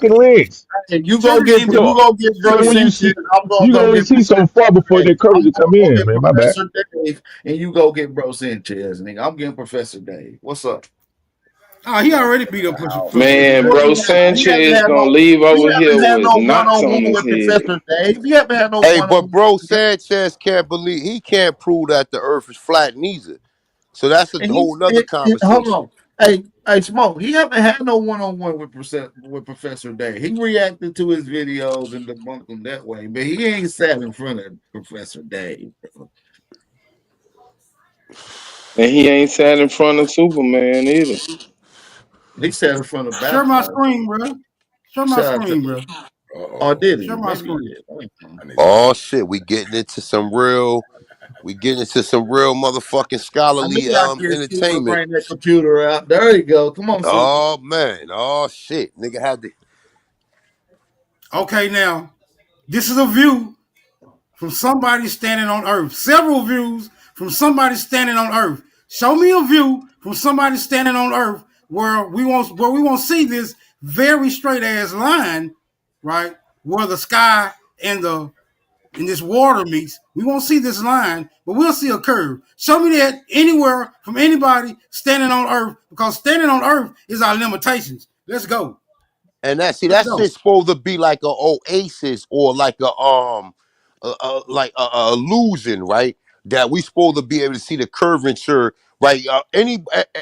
fucking legs. And you go Turn it get into So, you go get so Bro when you see, Sanchez. I'm gonna you can go only get see so far before Hey, the I'm curvature come gonna go in, get man. My bad. Professor Dave, and you go get Bro Sanchez, nigga. I'm getting Professor Dave. What's up? Oh, he already beat up Professor Man, Dave. bro, He haven't Sanchez had gonna no. leave We over here haven't had with no one knots on on one his with head. Professor Dave. We haven't had no Hey, one but on bro, one. Sanchez can't believe he can't prove that the Earth is flat neither. So that's a And whole nother hold conversation. on. Hey, Smoke. He haven't had no one on one with Professor Dave. He reacted to his videos and debunked them that way, but he ain't sat in front of Professor Dave. And he ain't sat in front of Superman either. He sat in front of Share my Baptized. screen, bro. Share my Shout out to, screen, bro. or Uh-oh. did he? Share my Maybe he screen. did. I don't know. I need to Oh shit, we getting into some real motherfucking I knew scholarly y'all kids still would entertainment. bring that computer out. There you go. Come on, Super. Oh man, oh shit, nigga had to. Okay, now this is a view from somebody standing on Earth. Several views from somebody standing on Earth. Show me a view from somebody standing on Earth where we won't see this very straight ass line, right? Where the sky and the and this water meets. We won't see this line, but we'll see a curve. Show me that anywhere from anybody standing on Earth, because standing on Earth is our limitations. Let's go. And that see Let's that go. shit's supposed to be like a oasis or like like a illusion, right? That we supposed to be able to see the curvature, right?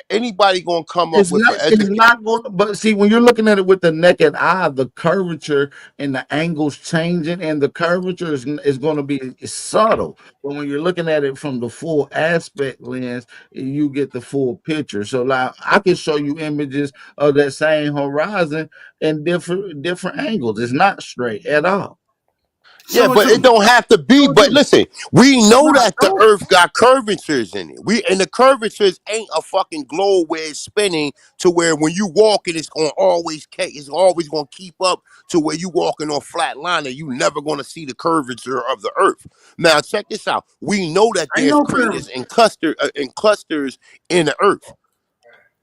Anybody gonna come up with an It's education? not going to, but see, when you're looking at it with the naked eye, the curvature and the angles changing, and the curvature is going to be subtle. But when you're looking at it from the full aspect lens, you get the full picture. So, like, I can show you images of that same horizon in different angles. It's not straight at all. Yeah, Show it but to it me. don't have to be. Show it to But me. listen, we know Nah, that the show it. Earth got curvatures in it. And the curvatures ain't a fucking globe where it's spinning to where when you walking, it's always gonna keep up to where you walking on flat line and you never gonna see the curvature of the Earth. Now check this out. We know that Ain't there's no curve. craters and clusters in the Earth.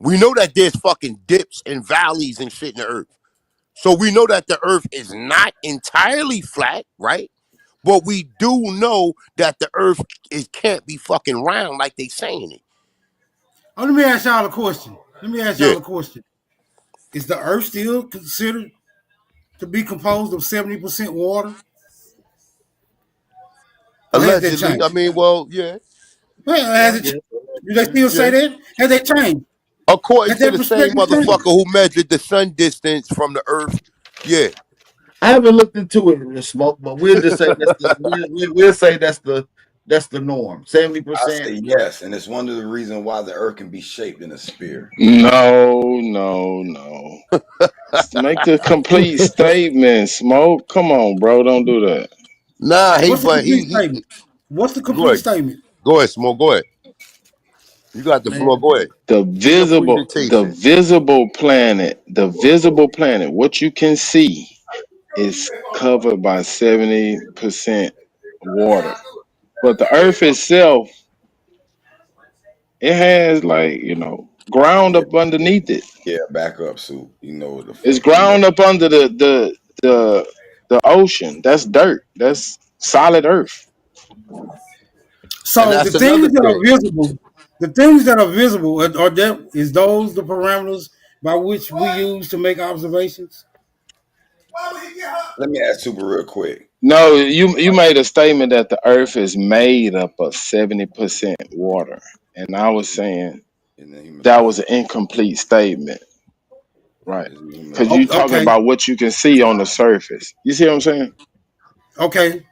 We know that there's fucking dips and valleys and shit in the Earth. So we know that the Earth is not entirely flat, right? But we do know that the earth can't be fucking round like they saying it. Oh, let me ask y'all a question. Let me ask Yeah. y'all a question. Is the Earth still considered to be composed of 70% water? Or has that Allegedly. I changed? mean, well, yeah. Well, has Yeah, it? yeah, Do they still say Yeah. that? Has that changed? According Has to that the same perspective changed? motherfucker who measured the sun distance from the earth. Yeah. I haven't looked into it in smoke, but we'll just say we'll say that's the norm. seventy I percent. say yes, and it's one of the reasons why the earth can be shaped in a spear. No, no, no. Make the complete statement, Smoke. Come on, bro. Don't do that. Nah, What's the but complete he statement? What's the go complete ahead. statement? Go ahead, Smoke. Go ahead. You got the Man, floor. Go ahead. Do your The presentation. visible planet, what you can see is covered by 70% water. But the earth itself, it has like, ground Yeah, up underneath it. yeah. Back up, Sue. You know what the It's fuck you know. ground up under the ocean. That's dirt. That's solid earth. And So the that's things another that are thing. visible, the things that are visible are that is those the parameters by which we use to make observations? Let me ask Super real quick. No, you made a statement that the earth is made up of 70% water. And I was saying And then he must that have was an incomplete statement. Right. he must Because have you missed talking Okay, about what you can see on the surface. You see what I'm saying? okay.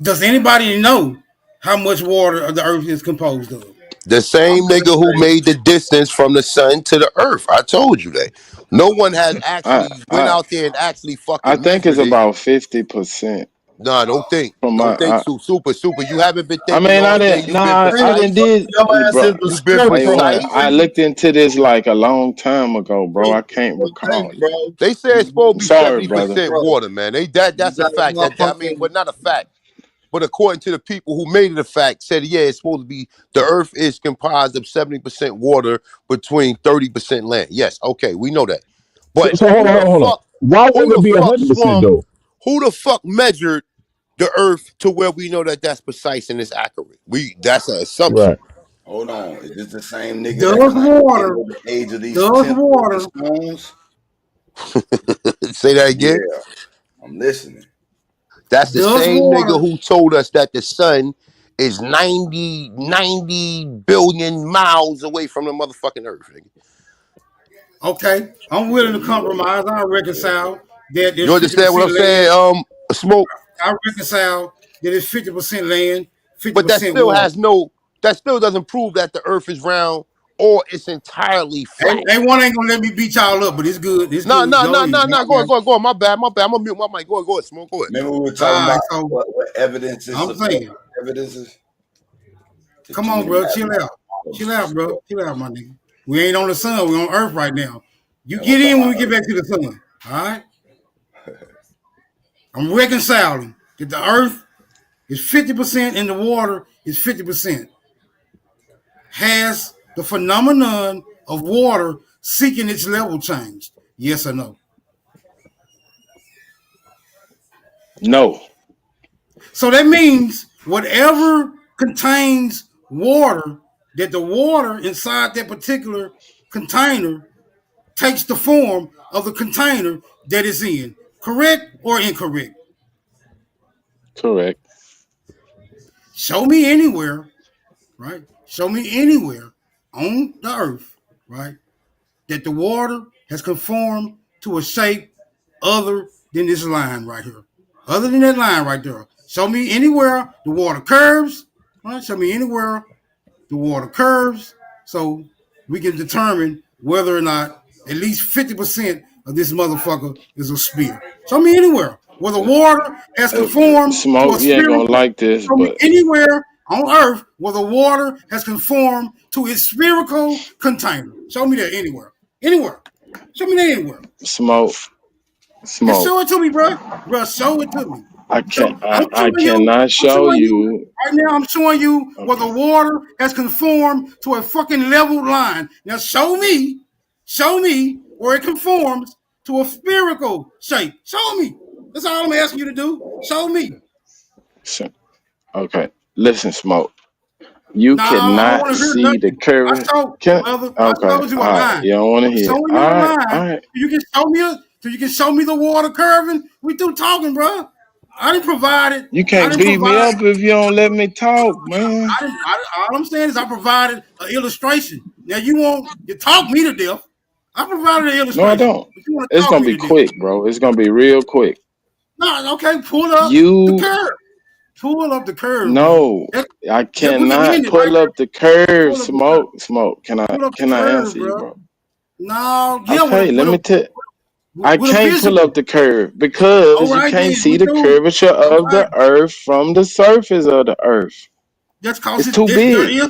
Does anybody know how much water the earth is composed of? The I'm same gonna nigga who say made the distance from the sun to the earth. I told you that. No one has I actually went I out there and actually I fucking think it's measured it. about 50% No, don't think. from Don't my. think super. You haven't been I thinking mean, all day. You've been Hey, I didn't precise. did, your ass bro. is the You've been Hey, scarecrow. one, precise. I looked into this like a long time ago, bro. I can't One recall thing, it. bro. They say it's supposed to You, be Sorry, brother. 70% bro, water, man. you That's a got a fact. That I mean, motherfucking but not a fact. But according to the people who made it a fact, said yeah, it's supposed to be the earth is comprised of 70% water between 30% land. Yes, okay, we know that. So, But so hold who on, the hold on. fuck? Why Who wouldn't it the be fuck 100% swung? though? Who the fuck measured the Earth to where we know that that's precise and it's accurate? That's an assumption. Right. Hold on. Is this the same nigga that Does claimed they water, know the age of these does temples and water, stones? Say that again. Yeah, I'm listening. That's the does same nigga water, who told us that the sun is 90 billion miles away from the motherfucking Earth. Nigga. okay, I'm willing to compromise. I reconcile that You there's understand what 50% I'm land. saying? Smoke. I reconcile that it's 50% land, But that 50% still water. that still doesn't prove that the Earth is round or it's entirely flat. Hey, one ain't gonna let me beat y'all up, but it's good. It's No, good. no, Go no, ahead. no, no. Go on, go on. My bad. I'm gonna mute my mic. Go ahead, Smoke. Go ahead. Remember we were All talking right, about so what evidence is I'm saying, evidences that come you on, niggas bro, have chill out. Chill out, bro. Chill out, my nigga. We ain't on the sun, we on Earth right now. You And get we're in talking when we about get back to the sun. All right? I'm reconciling that the Earth is 50% and the water is 50%. Has the phenomenon of water seeking its level changed? Yes or no? No. So that means whatever contains water, that the water inside that particular container takes the form of the container that it's in. Correct or incorrect? Correct. Show me anywhere, right? Show me anywhere on the earth, right, that the water has conformed to a shape other than this line right here. Other than that line right there. Show me anywhere the water curves, right? Show me anywhere the water curves so we can determine whether or not at least 50% of this motherfucker is a sphere. Show me anywhere where the water has conformed to a Smoke, you ain't gonna spherical. like this, Show me but anywhere on Earth where the water has conformed to its spherical container. Show me that anywhere. Anywhere. Show me that anywhere. smoke, Just smoke. show it to me, bro. Bro, show it to me. I So can't. I'm I showing you. cannot I'm show showing you you. right now. I'm showing you where the Okay. water has conformed to a fucking level line. Now show me where it conforms to a spherical shape. Show me. That's all I'm asking you to do. Show me. So, okay. Listen, smoke. You No, I don't cannot want to hear see the nothing. I curve. told Can brother. I okay. told you a All right. line. You don't want to I'm hear. showing All you a right. line. All right. You can show me so you can show me the water curving. We through talking, bro. I didn't provide it. You I can't didn't beat me provide. up if you don't let me talk, man. All I'm saying is I provided an illustration. Now you talk me to death. I provided an No, I illustration, don't. but you want to It's talk gonna me be to death. quick, bro. It's gonna be real quick. No, okay, pull up the You curve. Pull up the curve, bro. no, I We can cannot end it right pull there. up the curve. Pull up the curve. Smoke. Can I Pull up the can I curve, answer you, bro. bro? No, yeah, Okay, let me tell. I with a can't pull visual. up the curve All because you right, can't then see we the do. curvature All of right, the earth from the surface of the earth. just cause It's too big.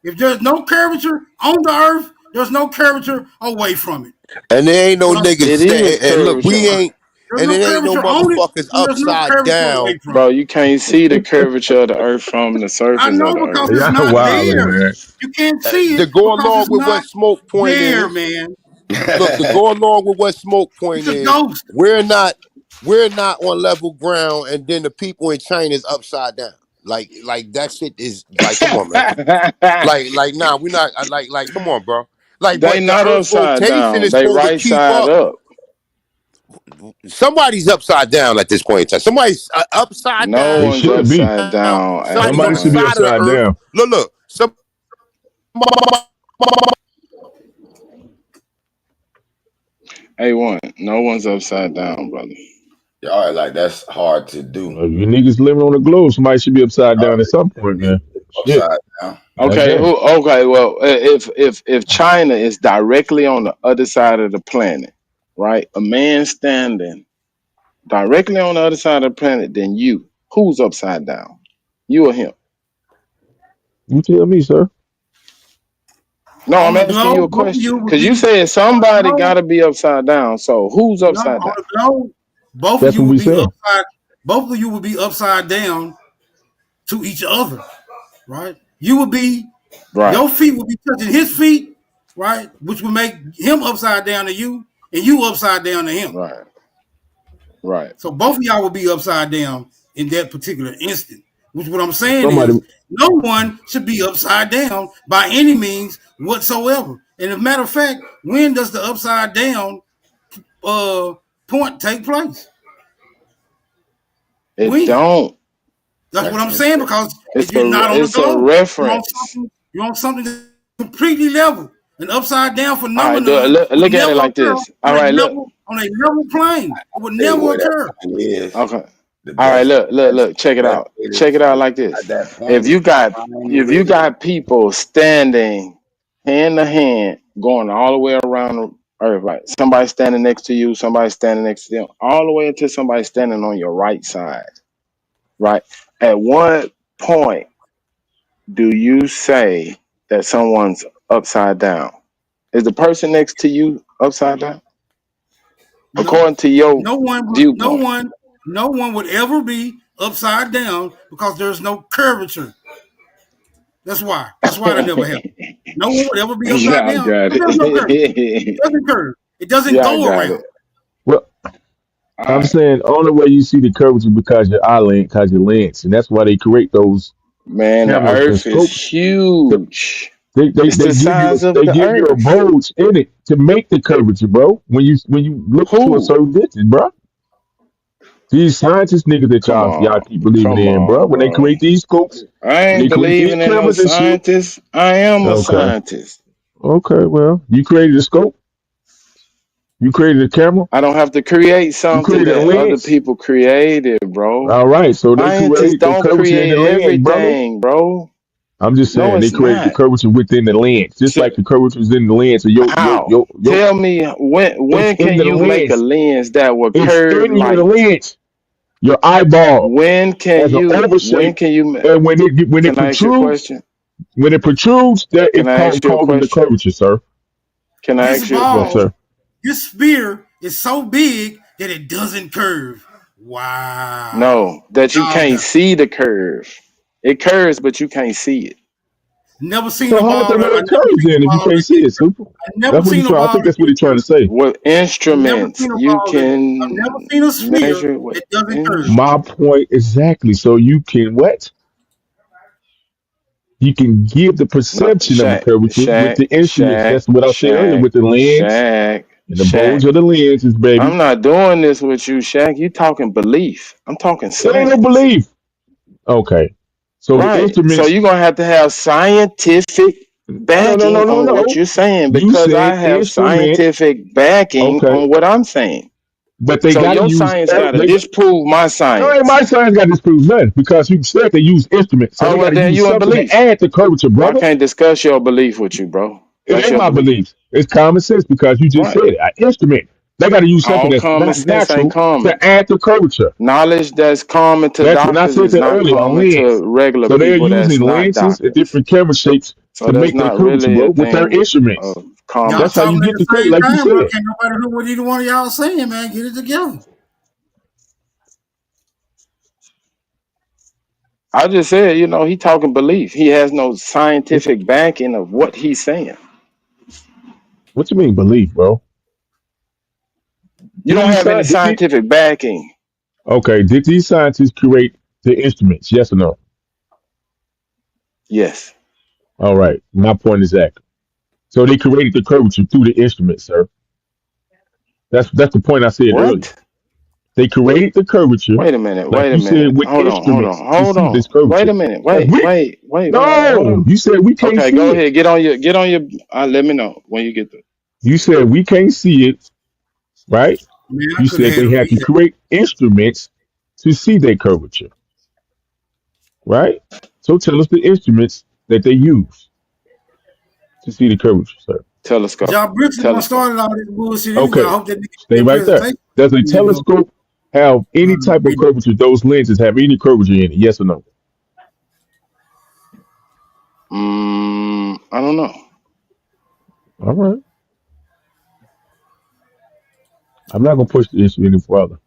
if there's no curvature on the earth, there's no curvature away from it. And there ain't no What I'm niggas It is and look, we curvature. ain't There's and no it ain't no curvature on it, motherfuckers and there's no upside curvature away down. from Bro, it. you can't see the curvature of the earth from the I surface of know the because earth. it's Y'all not wildin', there. man. You can't see To it go because along it's with what not Smoke point there, is, man. look, to go along with what Smoke It's point a is, ghost. we're not on level ground, and then the people in China is upside down. Like that shit is like, come on, man. Nah, we're not like, come on, bro. Like, They but the not Earth upside rotation down. is They supposed to right keep side up. up. Somebody's upside down at this point in time. Somebody's upside No They down. one's should be. upside down, Somebody's on Somebody the should be Ant-Man. side of the upside Earth. down. Look. A1, no one's upside down, brother. Y'all like that's hard to do. If you niggas living on the globe, somebody should be upside down at some point, man. Shit. Upside down. Okay, Goddamn. okay, well, if China is directly on the other side of the planet, right? A man standing directly on the other side of the planet than you, who's upside down? You or him? You tell me, sir. No, On I'm the asking you a globe, both of you question. would Because you be said on the somebody globe. gotta be upside down. So who's No, upside on down? the globe, both of That's you what would we be saying. upside. Both of you would be upside down to each other, right? You would be, Right, your feet would be touching his feet, right? Which would make him upside down to you, and you upside down to him. right. Right. So both of y'all would be upside down in that particular instant. Which what I'm saying Somebody, is no one should be upside down by any means whatsoever. And as a matter of fact, when does the upside down point take place? It When? don't. That's what I'm saying, because It's if you're not on the it's a globe, reference. you're on something that's completely level. An upside down All right, phenomenon look would at it never like occur this. All right, look. on a level plane. It would Hey, never where that occur. point is, Okay. the All right, best look. Check it best out. way to Check it out like this. at that point If is you to got find the video. people standing hand to hand, going all the way around the earth, right? Somebody standing next to you, somebody standing next to them, all the way until somebody standing on your right side, right? At what point do you say that someone's upside down? Is the person next to you upside down? No, According to your no viewpoint. one would ever be upside down because there's no curvature. That's why. That's why that never happened. No one would ever be upside Yeah, I down. got But there's no curve. It it. doesn't curve. It doesn't Yeah, I go got around. it. well, All I'm right. saying only way you see the curvature because your eye lens, because your lens, and that's why they create those Man, the cameras and earth is scopes. huge. They It's the size of the give you a earth. bulge in it to make the curvature, bro. When you look to a Who? certain distance, bro. These scientist niggas that Come y'all on. keep believing Come in, bro. on, When they bro. create these scopes, I when they ain't create these believing in no cameras and shit. scientist. I am a Okay, scientist. okay. Well, you created a scope. You created a camera. I don't have to create You something created a that other lens. people created, bro. All right. So they Scientists created the don't curvature in create the lens, brother. everything, bro. I'm just No, saying they it's created the not. curvature within the lens, just So like the curvature is in the lens. So how? Tell me it's when in can the you make a lens. lens that will It's curve in your light? lens. Your eyeball When has an oval shape, and when it can I ask you a protrudes, question? that Can I ask you a causes the question? curvature, sir. Can I This ask you a Yes, ball, question? sir. this sphere is so big that it doesn't curve. Wow. No, that you Y'all can't got see the curve. It curves, but you can't see it. never seen So a how ball they that know I it never curves seen a then if you ball can't that see get it, super? I never That's what seen he's a trying. I ball think that that's what he's trying to say. What I've never instruments seen a you ball that I've never can seen a sphere measure what that doesn't curve. in My point exactly. So you can what? You can give the no perception of a curvature with the instruments. Shaq, That's what I said earlier with the lens Shaq, and the bulge Shaq. of the lenses, baby. I'm not doing this with you, Shaq. You talking belief. I'm talking It ain't no science. belief. Okay. So the Right. So instruments. you're gonna have to have scientific No, no, no, backing no, on what no. you're saying You because I said have instrument. scientific backing Okay. on what I'm saying. But they So got to your use. science gotta disprove my No, ain't science. my science got to prove nothing because you said they use instruments, so Oh they got well, to then use you in something to belief. add to curvature, Well, I brother. can't discuss your belief with you, bro. It That's ain't your my belief, beliefs. It's common sense because you just said right? it. An instrument. They got to use something All that's common not sense ain't natural common. to add to curvature. Knowledge that's common to That's when I doctors said is that not earlier. A common lens. to regular So they're people that's using not lenses and doctors. different camera shapes So to that's make that not curvature, really a bro, with their thing instruments. of common Y'all That's how you talking sense. at get the the curve, same like you time, bro. said. Can't nobody hear what either one of y'all saying, man. Get it together. I just said, he talking belief. He has no scientific backing of what he's saying. What you mean belief, bro? You don't have any Did these, scientific backing. okay, did these scientists create the instruments? Yes or no? Yes. All right. My point is that. So they created the curvature through the instruments, sir. That's the point I said earlier. What? They created the curvature, Wait a minute. like Wait a you said, minute. with Hold on. Hold instruments on. to Hold see this on. Wait curvature. a minute. Like Wait. we Wait. Wait. Wait. Wait. Hold no, on. you said we can't Okay, see go it. ahead. Get on your. Let me know when you get there. You said we can't see it, right? Man, I You could have said had they a had to read. create instruments to see their curvature, right? So tell us the instruments that they use to see the curvature, sir. Telescope. John Brooks the one Telescope. started all this bullshit anyway. I Okay, hope that nigga stay that right there. presentation. Does a You know, telescope have any type of read it. curvature? Those lenses have any curvature in it? Yes or no? I don't know. All right. I'm not gonna push the issue any further.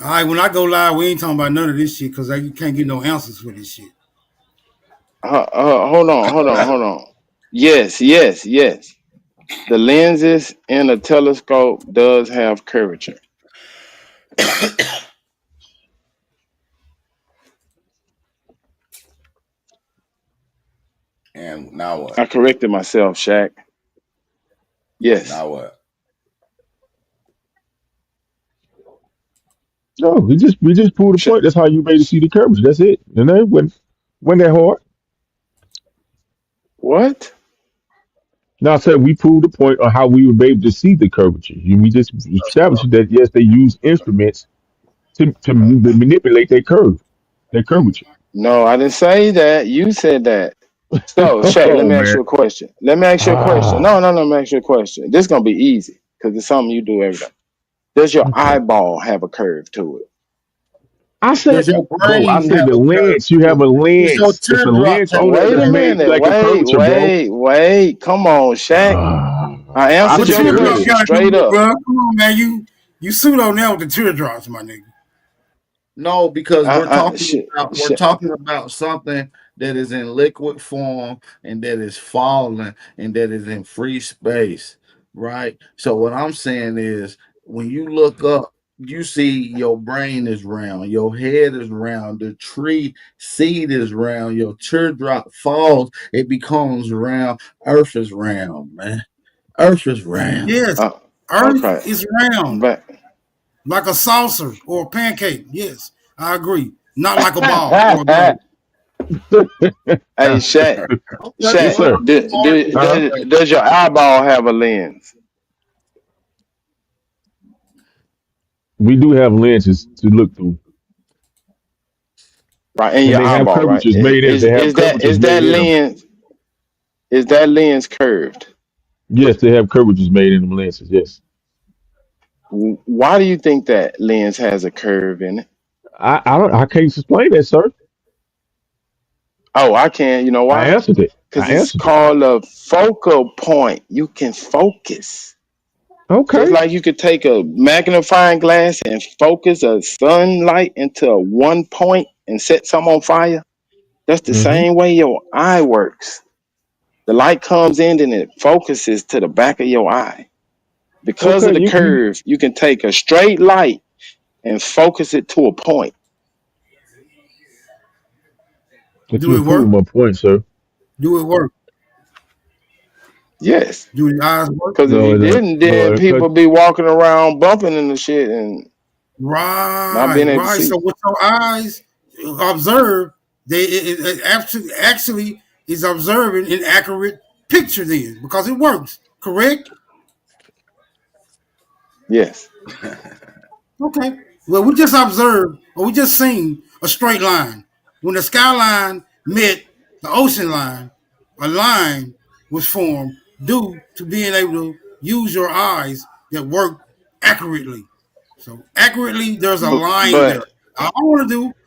All right, when I go live, we ain't talking about none of this shit because you can't get no answers for this shit. Hold on. Hold on. Yes. Yes. The lenses in a telescope does have curvature. And now what? I corrected myself, Shaq. Yes. Now what? No, we just proved the Sha- point. That's how you made to see the curvature. That's it. And then when that hard. what? Now I said we proved the point on how we were able to see the curvature. We just established that yes, they use instruments to manipulate their curvature. No, I didn't say that. You said that. So, Shaq, let Oh me ask man. you a question. Let me ask you a question. Ah. No, let me ask you a question. This is gonna be easy because it's something you do every day. Does your Okay. eyeball have a curve to it? I Does said, your bro. I brain said have the a curve lens. You to have it? a Does your lens. It's a teardrop lens have on a there Wait that's a curve? made minute. like a curvature, bro. Wait. Come on, Shaq. Ah. I I What answered your said teardrop earlier. question got to do straight with it, up. bro? Come on, man. You suit on there with the teardrops, my nigga. No, because we're talking Shit, about we're shit. talking about something that is in liquid form and that is falling and that is in free space, right? So what I'm saying is when you look up, you see your brain is round, your head is round, the tree seed is round, your teardrop falls, it becomes round. Earth is round, man. Earth is round. Yes, Uh, Earth okay. is round, But like a saucer or a pancake. Yes, I agree. Not like a ball or a globe. hey, Shaq. Okay, Yes, Shaq, well, sir. I'm just arguing. Uh-huh. does your eyeball have a lens? We do have lenses to look through, Right in and your they have eyeball, right? curvatures made in. They have curvatures Is made that in them. lens curved? Yes, they have curvatures made in them lenses. Yes. Why do you think that lens has a curve in it? I can't explain that, sir. Oh, I can. You know I why? answered it. Because I it's answered it. called a focal point. You can focus. Just Okay. like you could take a magnifying glass and focus a sunlight into one point and set some on fire. That's the Hmm. same way your eye works. The light comes in and it focuses to the back of your eye. Because Okay. of the You curve, you can take a straight light and focus it to a point. but Do you're it proving work? my point, sir. Do it work? Yes. Do the eyes work? Because if No, you it don't. didn't, No, then people be walking around bumping into shit and not Right, being able to right. So see. what your eyes observe, it actually is observing an accurate picture then because it works. Correct? Yes. Okay. Well, we just observed or we just seen a straight line. When the skyline met the ocean line, a line was formed due to being able to use your eyes that work accurately. So accurately, there's a But line but there.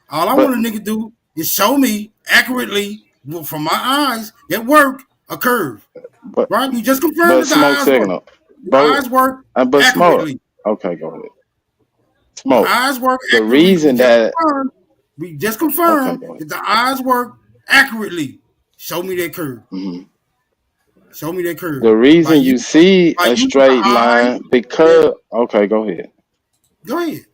All I but want a nigga do is show me accurately from my eyes that work a curve. but Right? You just confirmed but that the smoke eyes work. signal. The But eyes work but smoke. accurately. Okay, go ahead. The Smoke. eyes work The accurately. reason that We just okay, confirmed go ahead. that the eyes work accurately. Show me that curve. Mhm. Show me that curve. The reason you see By a using the straight eyes line that because okay, go ahead. go ahead.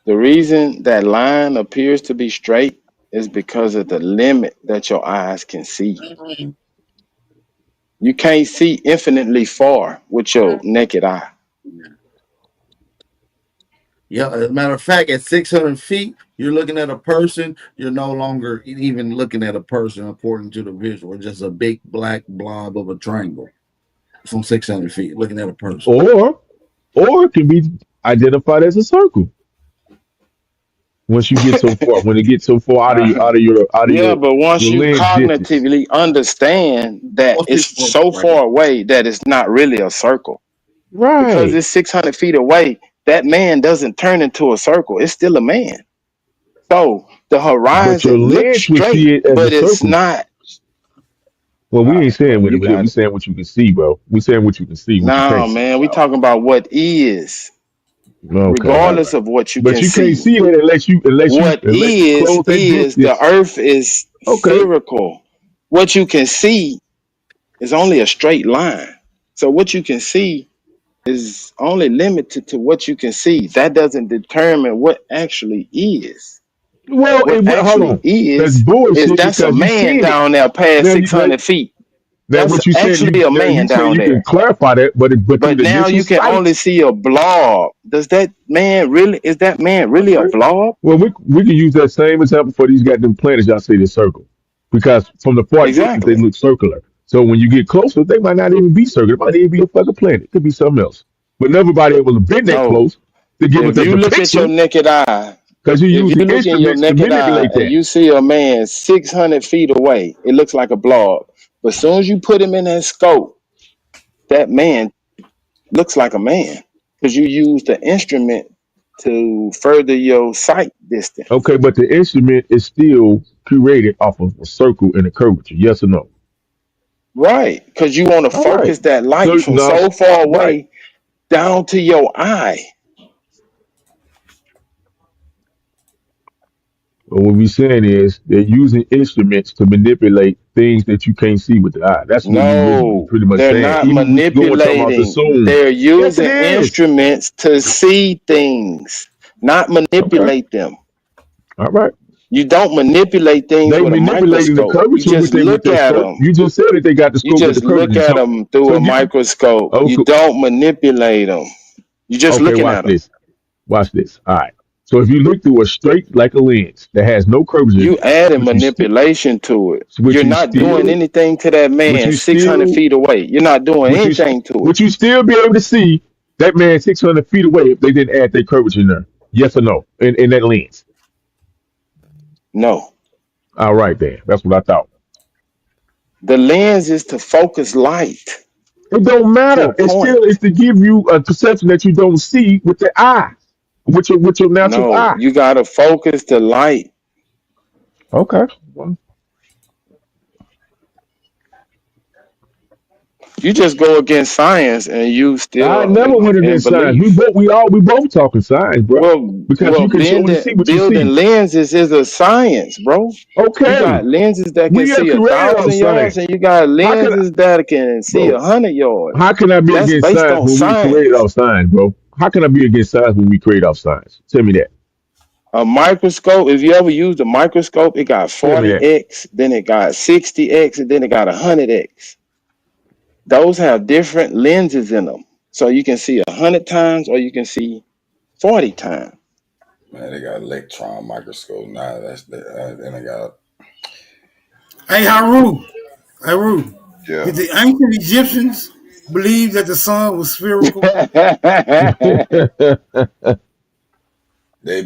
The reason that line appears to be straight is because of the limit that your eyes can see. You can't see infinitely far with your naked eye. Yeah, as a matter of fact, at 600 feet, you're looking at a person. You're no longer even looking at a person according to the visual. It's just a big black blob of a triangle from 600 feet, looking at a person. or it can be identified as a circle once you get so far. When it gets so far Uh-huh. out of Yeah, but once your you lens distance. cognitively understand that Most it's people don't so right. far away that it's not really a circle because Right. it's 600 feet away, that man doesn't turn into a circle. It's still a man. So the But your horizon looks lens would see straight, it as a but it's circle. not. Well, we All ain't right, bro, saying with it, you but got we it. saying what you can see, bro. We saying what you can see, what you No, can't see. man, we No. talking about what is, Okay, all regardless right. of what you But can you can't see. see it What unless you close that is the distance. earth is Okay. spherical. What you can see is only a straight line. So what you can see is only limited to what you can see. That doesn't determine what actually is. Well, What hold actually on. That's is bullshit that's a because you man seeing it. down there past Now, 600 feet. now That's what you saying? actually a Now you man say down you can there. clarify that, but through But the now initial you can only sight. see a blob. Does that man really, is that man really a Okay. blob? Well, we can use that same example for these goddamn planets y'all see the circle, because from the far distance they Exactly. look circular. So when you get closer, they might not even be circular. It might even be a fucking planet. It could be something else. But nobody ever been that No. close to give us If that you look at your depiction naked eye, because you if use the you look in your instruments to naked eye manipulate and that. you see a man 600 feet away, it looks like a blob. But as soon as you put him in that scope, that man looks like a man because you use the instrument to further your sight distance. Okay, but the instrument is still curated off of a circle and a curvature. Yes or no? Right. Because you want to All right. focus that light So from no, so far right. away down to your eye. But what we're saying is they're using instruments to manipulate things that you can't see with the eye. That's what we really No, pretty much they're saying. not Even we going talking about the manipulating. zoom. They're Yes, it using is. instruments to see things, not Okay. manipulate them. All right. You don't manipulate things They with a manipulating the microscope. You curvature just with look their at scope. them. You just said that they got the You scope with the just look curvature. at them through So a you microscope. You okay, don't manipulate them. You're just okay, looking watch at them. this. Watch this. All right. So if you look through a straight like a lens that has no curvature, You adding which you still manipulation to it. which You're you not doing still anything to that which man you 600 still feet away. You're not doing would you anything to it. would you still be able to see that man 600 feet away if they didn't add their curvature in there? Yes or no? In that lens. No. All right, then. That's what I thought. The lens is to focus light It don't to matter. a It still point. is to give you a perception that you don't see with the eye, with your natural No, eye. you gotta focus the light. Okay. Well, You just go against science and you I still never went in against science. belief. We both talking science, bro. Because Well, you can only see what you building see. lenses is a science, bro. You Okay. got lenses that can We have see a created our thousand yards, science. and you got How can lenses that can see bro? 100 yards. How can I be That's against based science on when we created science. our science, bro? How can I be against science when we create our science? Tell me that. A microscope, if you ever used a microscope, it got Tell me that. 40x, then it got 60x, and then it got 100x. Those have different lenses in them. So you can see 100 times or you can see 40 times. Man, they got electron microscope now. Then they got Hey, Haru. Haru. yeah. Did the ancient Egyptians believe that the sun was spherical? They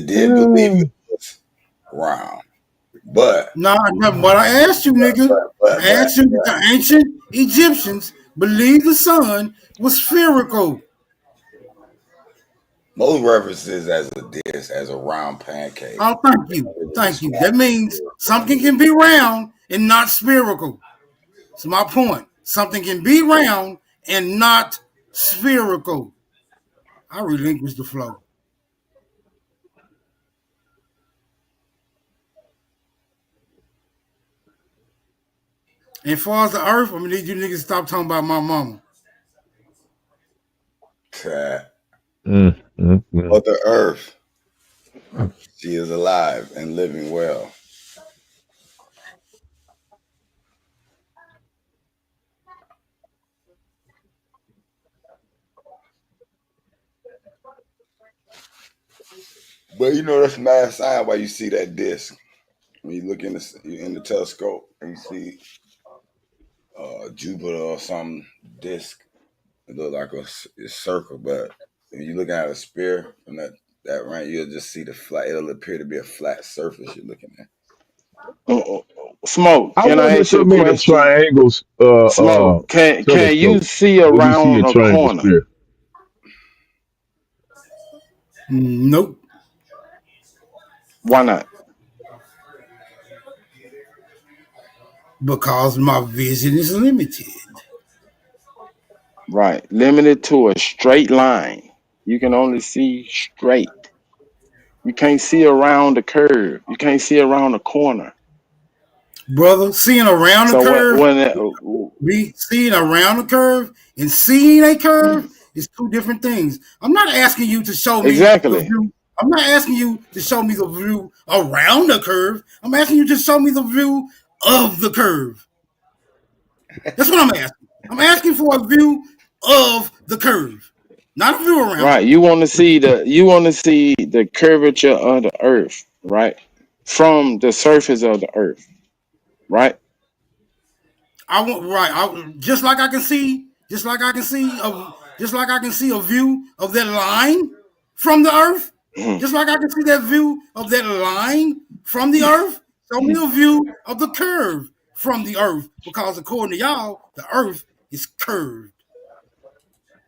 did believe it was round, but No, no, but I asked you, nigga. I asked you, did the ancient Egyptians believe the sun was spherical? most references as a dish, as a round pancake. Oh, thank you. It was Thank you. described That means something can be round and not spherical. That's my point. Something can be round and not spherical. I relinquish the flow. And as far as the earth, I'm gonna need you niggas to stop talking about my mama. Mm, mm, mm. Mother Earth, she is alive and living well. But you know that's mad sign why you see that disc when you look in the telescope and you see Jupiter or some disc. It look like a circle, but if you looking at a spear from that range, you'll just see the flat. It'll appear to be a flat surface you're looking at. Smoke, I can I wonder if ask you they a made a question? triangle Smoke, can you telescope see where you see a around a triangle corner? sphere. Nope. Why not? Because my vision is limited. Right. Limited to a straight line. You can only see straight. You can't see around the curve. You can't see around the corner. Brother, seeing around the So curve, when it, be seeing around the curve and seeing a curve is two different things. I'm not asking you to show me the Exactly. view. I'm not asking you to show me the view around the curve. I'm asking you to show me the view of the curve. That's what I'm asking. I'm asking for a view of the curve, not a view around. Right. You want to see the curvature of the earth, right? From the surface of the earth, right? Just like I can see a view of that line from the earth. Mhm. Just like I can see that view of that line from the earth. Show me a view of the curve from the earth, because according to y'all, the earth is curved.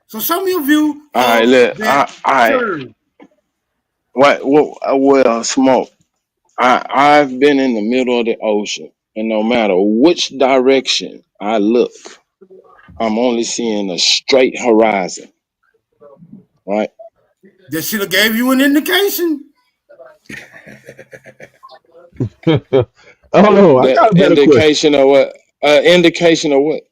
So show me a view All right, of look, that I curve. well, smoke. I've been in the middle of the ocean, and no matter which direction I look, I'm only seeing a straight horizon, right? That should have gave you an indication. Oh no, I The got a better question. indication of what? Indication of what?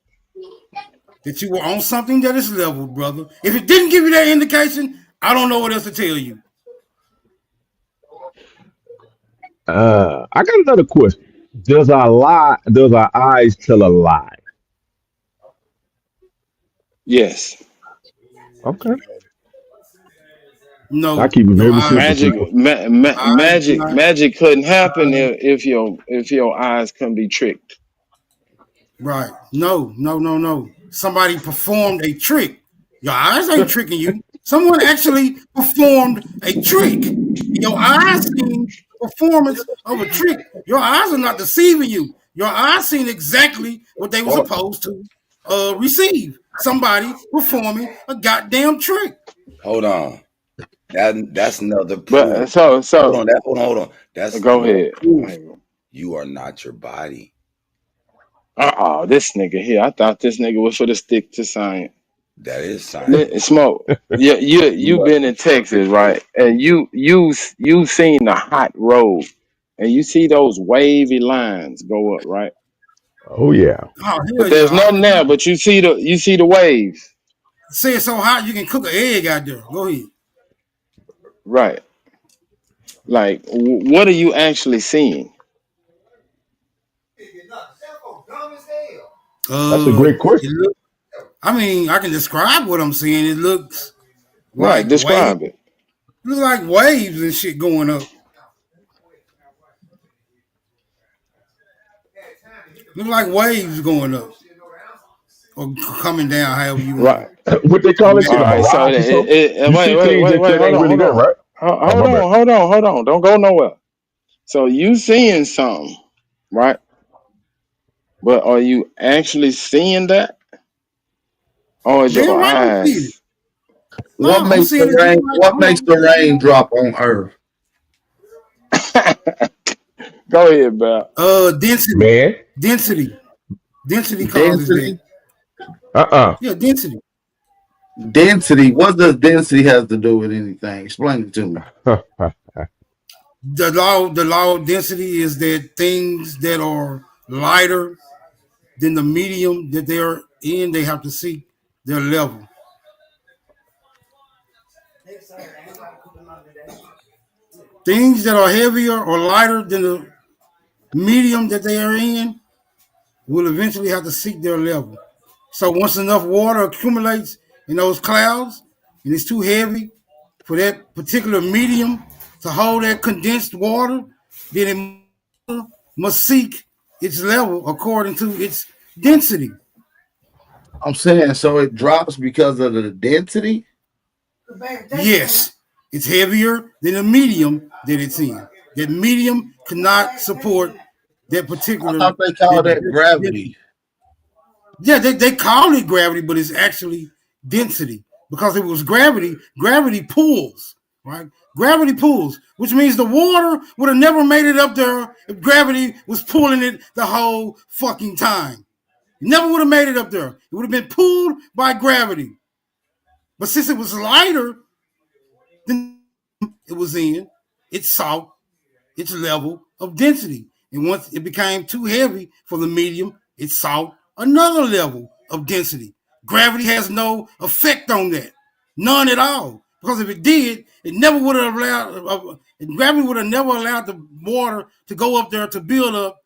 That you were on something that is leveled, brother. If it didn't give you that indication, I don't know what else to tell you. I got another question. Does our lie? Does our eyes tell a lie? Yes. Okay, I No, keep it your very eyes, simple, Magic, people. eyes do not. magic couldn't happen Eyes, if your eyes couldn't be tricked. right? No. Somebody performed a trick. Your eyes ain't tricking you. Someone actually performed a trick. Your eyes seen performance of a trick. Your eyes are not deceiving you. Your eyes seen exactly what they were What? supposed to receive. Somebody performing a goddamn trick. Hold on. That's another But proof. so Hold so on. Hold on. That's go another ahead. proof. You are not your body. This nigga here. I thought this nigga was for the stick to science. That is science. Smoke. You You are been in Texas, right? And you seen the hot road, and you see those wavy lines go up, right? Oh yeah. Oh But hell there's yeah! nothing there. But you see the waves, Say it so hot you can cook an egg out there. Go ahead. right? Like, what are you actually seeing? That's a great question. It look, I mean, I can describe what I'm seeing. It looks Right. like waves. Describe it. Look like waves and shit going up. Look like waves going up or coming down. However you want Right. to. What they call that All shit, a right. So mirage or something? You wait, see wait, things wait, that, wait. that Hold ain't on, really hold there, on. right? Oh Hold my on, bad. hold on. Don't go nowhere. So you seeing something, right? But are you actually seeing that, or is Damn your right I'm seeing it. eyes? No, What I'm makes seeing the it just rain? like, What hold makes on. the rain drop on Earth? Go ahead, Bell. Density. Man. Density. Density causes that. Density. Uh-uh. Yeah, density. Density. What does density have to do with anything? Explain it to me. The law of density is that things that are lighter than the medium that they are in, they have to seek their level. Things that are heavier or lighter than the medium that they are in will eventually have to seek their level. So once enough water accumulates in those clouds and it's too heavy for that particular medium to hold that condensed water, then it must seek its level according to its density. I'm saying so it drops because of the density. Yes, it's heavier than the medium that it's in. That medium cannot support that I particular thought they called that density. gravity. Yeah, they call it gravity, but it's actually density. Because if it was gravity, gravity pulls, right? Gravity pulls, which means the water would have never made it up there if gravity was pulling it the whole fucking time. It never would have made it up there. It would have been pulled by gravity. But since it was lighter than it was in, it sought its level of density. And once it became too heavy for the medium, it sought another level of density. Gravity has no effect on that. None at all. Because if it did, it never would have allowed. Gravity would have never allowed the water to go up there to build up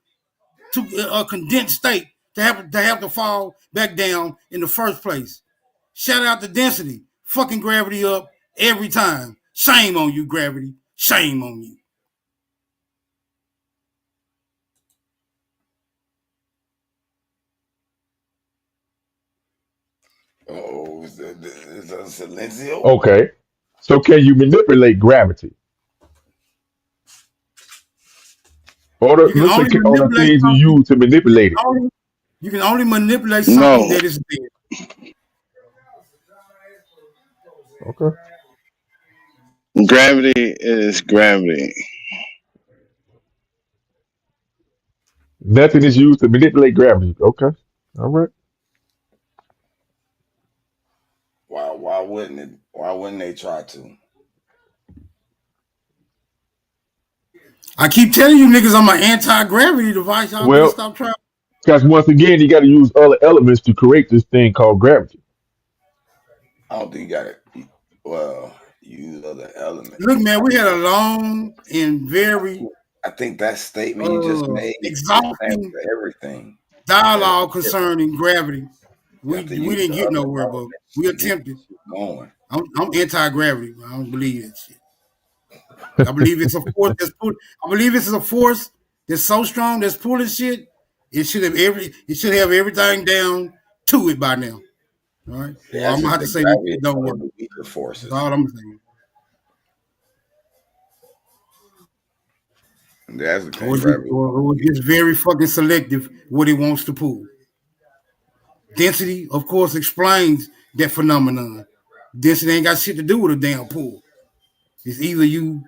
to a condensed state to have to fall back down in the first place. Shout out to density, fucking gravity up every time. Shame on you, gravity. Shame on you. Oh, is that Silencio? Okay. So can you manipulate gravity? You can only Or the manipulate things you something. use to manipulate it? You can only manipulate something No, that is dead. Okay. gravity is gravity. Nothing is used to manipulate gravity. Okay. All right. Why wouldn't it? Why wouldn't they try to? I keep telling you niggas I'm an anti-gravity device. Y'all better Well, stop trying. because once again, you got to use other elements to create this thing called gravity. I don't think you got to. Well, use other elements. Look, man, we had a long and very I think that statement you just made exhausting for everything. dialogue concerning gravity. You We have to use didn't the get other nowhere, but elements we to get attempted. going. I'm anti-gravity. I don't believe that shit. I believe it's a force that's pull. I believe it's a force that's so strong that's pulling shit. It should have everything down to it by now. All right. Yeah, Well, I'm gonna have to say that gravity it is don't one work. of the weaker forces. That's all I'm saying. That's the Or gravity. it's very fucking selective what it wants to pull. Density, of course, explains that phenomenon. Density ain't got shit to do with a damn pull. It's either you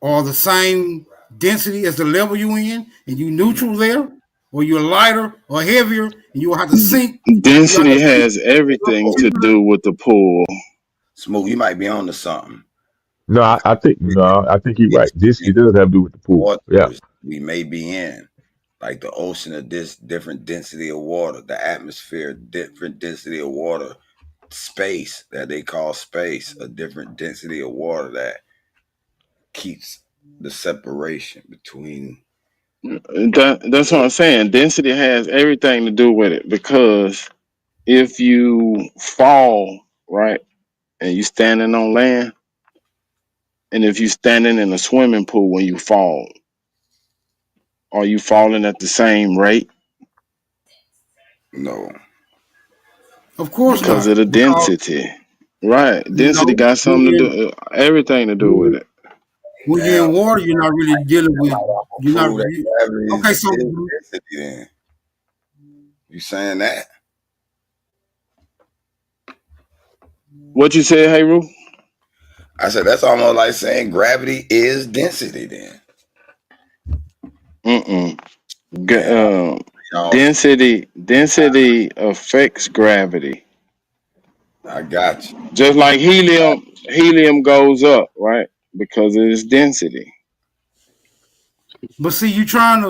are the same density as the level you in, and you neutral there, or you're lighter or heavier, and you will have to sink. You have to Density sink has everything to do with the pull. Smooth, you might be on to something. No, I think you're right. This it does have to do with the pool. Yeah. Waters we may be in, like the ocean of this different density of water, the atmosphere, different density of water, space that they call space, a different density of water that keeps the separation between. That's what I'm saying. Density has everything to do with it because if you fall, right, and you standing on land, and if you standing in a swimming pool when you fall, are you falling at the same rate? No. Of course Because not. of the Because density. Right. Density no, got something to do everything to do with it. when you're Now, in water, you're not really dealing with. You're not. prove that gravity Okay, is so density then. You saying that? What you said, hey Roo? I said that's almost like saying gravity is density then. G- density affects gravity. I got you. Just like helium goes up, right? Because of its density. but see, you trying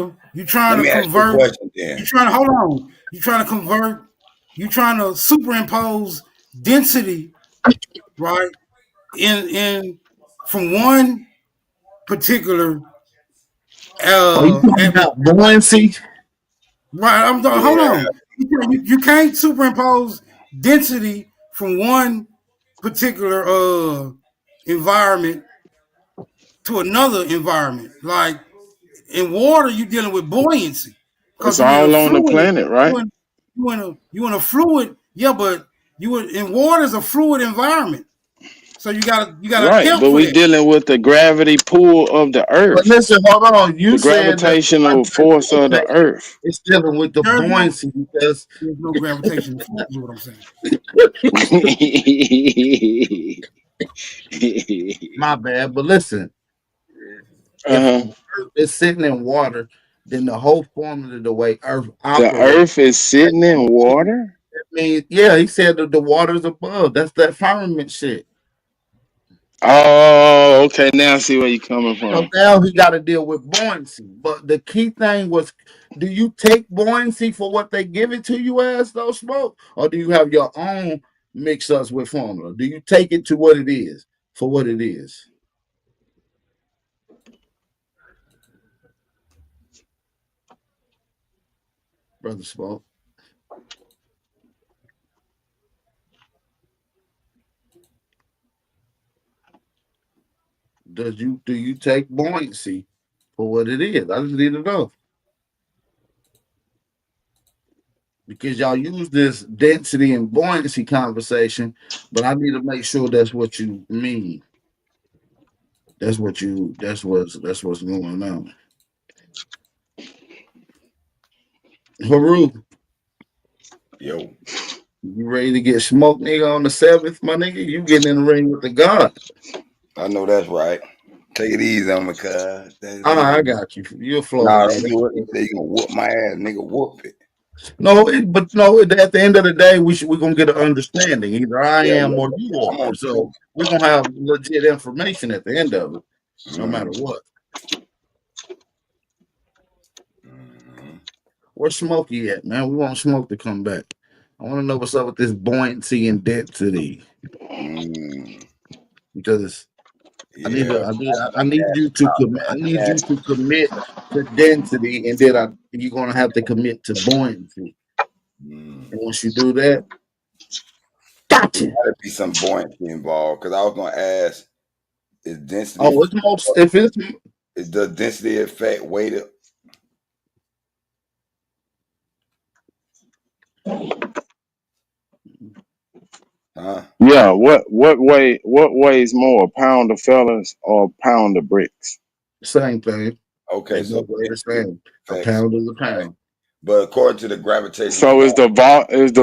Let to me ask you a convert. question You then. trying to hold on. You trying to convert. You trying to superimpose density, right? In from one particular Are you talking about buoyancy? right. Hold Yeah. on. You can't superimpose density from one particular environment to another environment. Like in water, you're dealing with buoyancy It's because you're in a all on the fluid. planet, right? You in a fluid. Yeah, but in water is a fluid environment. So you gotta Right, account but for we that. dealing with the gravity pull of the But earth, listen, hold on. You the said that gravitational force of the okay, earth. it's dealing with the buoyancy because There's no gravitation force. Is what I'm saying. my bad. But listen, if Uh-huh. Earth is sitting in water, then the whole formula of the way Earth The operates. earth is sitting in water. I mean, yeah, he said that the water's above. That's that firmament shit. Oh, okay. Now I see where you're coming So from. now he got to deal with buoyancy. But the key thing was, do you take buoyancy for what they give it to you as though smoke, or do you have your own mix us with formula? Do you take it to what it is for what it is? Brother Smoke. Do you take buoyancy for what it is? I just need to know. Because y'all use this density and buoyancy conversation, but I need to make sure that's what you mean. That's what's going on. Haru, Yo, you ready to get smoked, nigga, on the 7th, my nigga? You getting in the ring with the God. I know that's right. Take it easy on me, cuz. I got you. You're Nah, Florida. don't do it. You say you gonna whoop my ass, nigga. Whoop it. No, but no, at the end of the day, we're gonna get an understanding. Either I Yeah, am yeah. or you I'm are. on So two. we're gonna have legit information at the end of it, no matter what. Mm-hmm. Where's Smokey at, man? We want Smoke to come back. I want to know what's up with this buoyancy and density because Yeah. I need you to commit. I need you to commit to density, and then you're gonna have to commit to buoyancy. Mm. And once you do that, There gotcha. gotta be some buoyancy involved because I was gonna ask, is density Oh, it's most if it's is the density effect weighted? Huh? Yeah, what weighs more, a pound of fellas or a pound of bricks? same thing. Okay, They so both weigh the density same. A affects, pound is a right? pound. But according to the gravitational So law, is the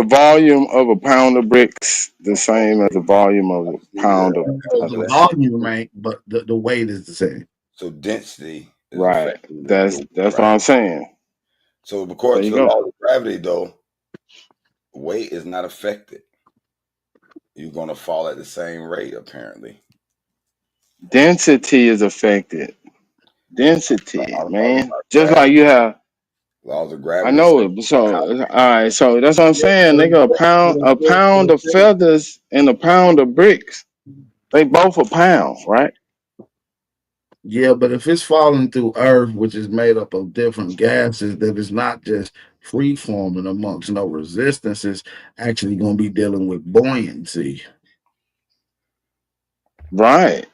volume of a pound of bricks the same as the volume of a see, pound of So the fellas? volume ain't, but the weight is the same. so density is Right. affecting That's the that's what right. I'm saying. So according There to you the go. law of gravity, though, weight is not affected. You're gonna fall at the same rate, apparently. Density is affected. Density, I'm talking man. about Just like gravity. you have. Laws of I gravity say know it. So all right. So that's what I'm Yeah, saying, nigga. A pound of feathers and a pound of bricks. They both a pound, right? yeah, but if it's falling through Earth, which is made up of different gases, that is not just free forming amongst no resistance, it's actually going to be dealing with buoyancy. Right.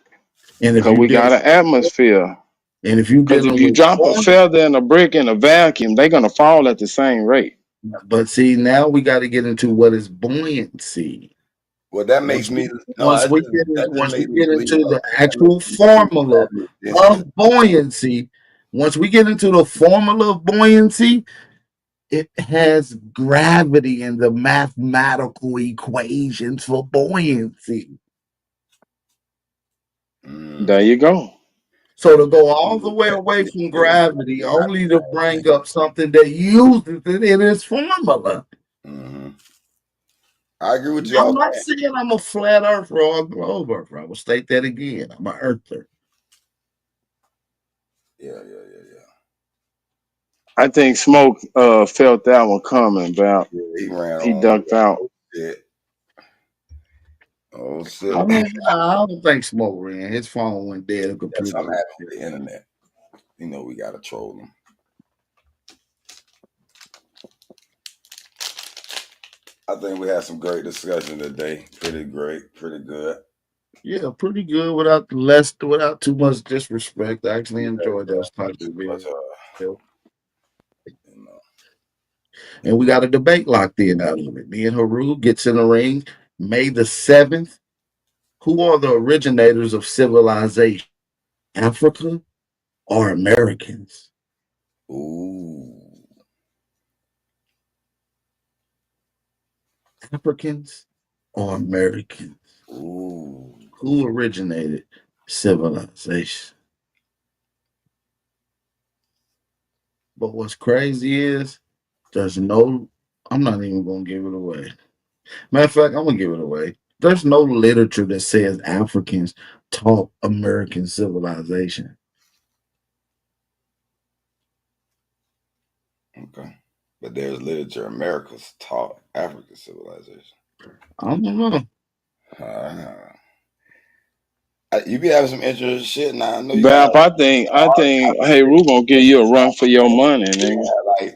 And if Because you we got deal, an atmosphere. and if you Because if dealing you with drop a buoyancy, feather and a brick in a vacuum, they're gonna fall at the same rate. but see, now we got to get into what is buoyancy. well, that makes Once we me no. once we get in, That just once we makes me get believe. into the That makes actual me believe formula gravity is density. of buoyancy, once we get into the formula of buoyancy, it has gravity in the mathematical equations for buoyancy. Mm. There you go. So to go all the way away from gravity only to bring up something that uses it in its formula. Mm-hmm. I agree with you I'm all. not saying I'm a flat earther or a globe earther. I will state that again. I'm an earther. Yeah. I think Smoke felt that one coming, about Yeah, he ran he on. ducked out. Shit. Oh shit. I mean, I don't think Smoke ran. His phone went dead. The That's computer something went happened dead. with the internet. You know we gotta troll them. I think we had some great discussion today. Pretty great, pretty good. Yeah, pretty good without too much disrespect. I actually enjoyed those types Too of much, videos. you know. And we got a debate locked in out of it. Me and Haru gets in the ring May the 7th. Who are the originators of civilization? Africa or Americans? Ooh. Africans or Americans? Ooh. Who originated civilization? But what's crazy is there's no, I'm not even going to give it away. Matter of fact, I'm going to give it away. There's no literature that says Africans taught American civilization. Okay. But there's literature America's taught African civilization. I don't know. You be having some interesting shit now. I know you Bap, got I think hey, Rue gonna give you a run for your money, nigga. like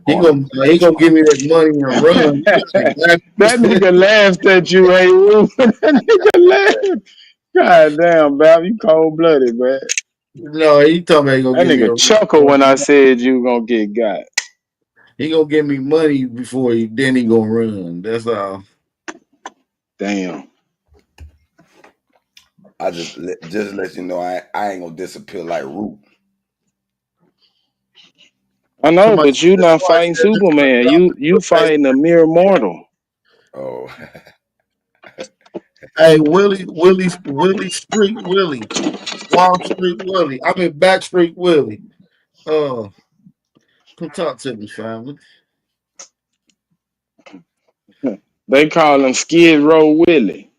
he gonna give me that money and run. That nigga laughed at you, hey Rue. That nigga laughed. God damn, Bap, you cold blooded, man. No, he told me he gonna That give me nigga chuckled when I said you gonna get got. he gonna give me money before then he gonna run. That's all. Damn. I just let you know I ain't gonna disappear like Root. I know, Somebody, but you not fighting Superman. You fighting a mere mortal. Oh, hey, Willie Street Willie, Wall Street Willie. I mean Back Street Willie. Come talk to me, family. They call him Skid Row Willie.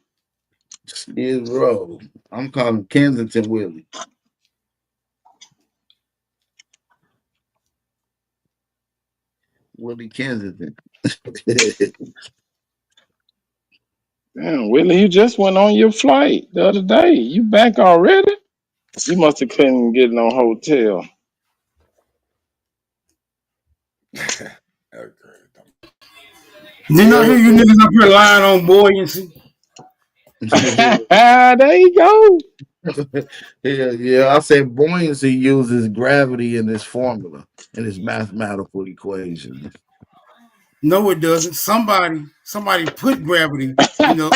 Skid Row. I'm calling Kensington Willie. Willie Kensington. Damn, Willie, you just went on your flight the other day. You back already? You must have couldn't get no hotel. okay. Didn't I hear you niggas up here lying on buoyancy? There you go. yeah. I said buoyancy uses gravity in this formula, in this mathematical equation. No, it doesn't. Somebody put gravity in the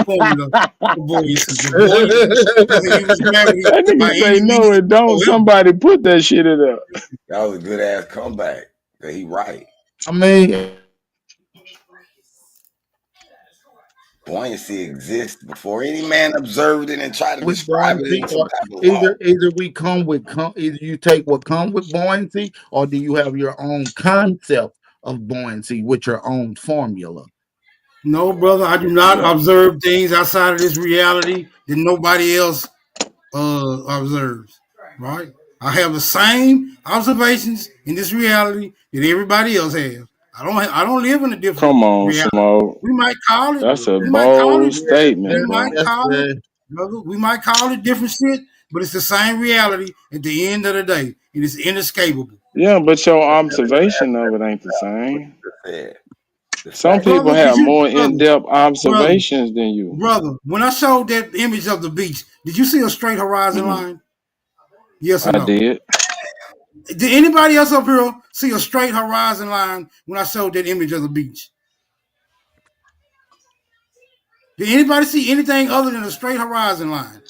formula for buoyancy. The buoyancy doesn't use gravity That by nigga say any no, means it don't. whatsoever. Somebody put that shit in there. That was a good ass comeback. That he right. I mean, Buoyancy exists before any man observed it and tried to with describe it buoyancy, in some or type of law. either we come with either you take what come with buoyancy, or do you have your own concept of buoyancy with your own formula? No, brother, I do not observe things outside of this reality that nobody else observes. Right? I have the same observations in this reality that everybody else has. I don't live in a different Come on, reality. Smoke. We might call it. That's a We might call bold it. statement, We bro. might call it. Brother, we might call it different shit, but it's the same reality at the end of the day. It is inescapable. Yeah, but your observation of it ain't the same. Some fact- people Brother, have did you, more brother, in-depth brother, observations than you. brother, when I showed that image of the beach, did you see a straight horizon line? Yes or I no? did. Did anybody else up here see a straight horizon line when I showed that image of the beach? Did anybody see anything other than a straight horizon line?